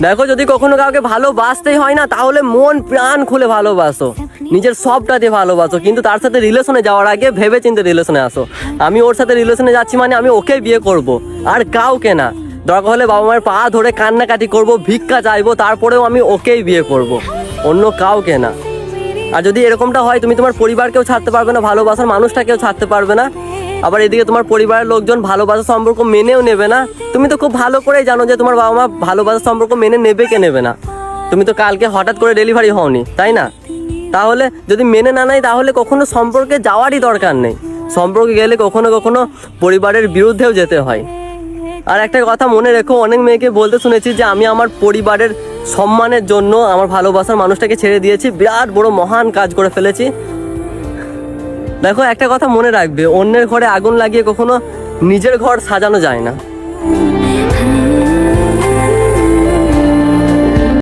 দেখো, যদি কখনো কাউকে ভালোবাসতেই হয় না, তাহলে মন প্রাণ খুলে ভালোবাসো, নিজের সবটা দিয়ে ভালোবাসো, কিন্তু তার সাথে রিলেশনে যাওয়ার আগে ভেবে চিন্তে রিলেশনে আসো। আমি ওর সাথে রিলেশনে যাচ্ছি মানে আমি ওকেই বিয়ে করব, আর কাউকে না। দরকার হলে বাবা মায়ের পা ধরে কান্নাকাটি করব, ভিক্ষা চাইবো, তারপরেও আমি ওকেই বিয়ে করব, অন্য কাউকে না। আর যদি এরকমটা হয়, তুমি তোমার পরিবারকেও ছাড়তে পারবে না, ভালোবাসার মানুষটাকেও ছাড়তে পারবে না। আবার এদিকে তোমার পরিবারের লোকজন ভালোবাসার সম্পর্ক মেনেও নেবে না। তুমি তো খুব ভালো করেই জানো যে তোমার বাবা মা ভালোবাসার সম্পর্ক মেনে নেবে কে নেবে না। তুমি তো কালকে হঠাৎ করে ডেলিভারি হওনি, তাই না? তাহলে যদি মেনে না নেয়, তাহলে কখনো সম্পর্কে যাওয়ারই দরকার নেই। সম্পর্কে গেলে কখনো কখনো পরিবারের বিরুদ্ধেও যেতে হয়। আর একটা কথা মনে রেখো, অনেক মেয়েকে বলতে শুনেছি যে আমি আমার পরিবারের সম্মানের জন্য আমার ভালোবাসার মানুষটাকে ছেড়ে দিয়েছি, বিরাট বড় মহান কাজ করে ফেলেছি। দেখো, একটা কথা মনে রাখবে, অন্যের ঘরে আগুন লাগিয়ে কখনো নিজের ঘর সাজানো যায় না।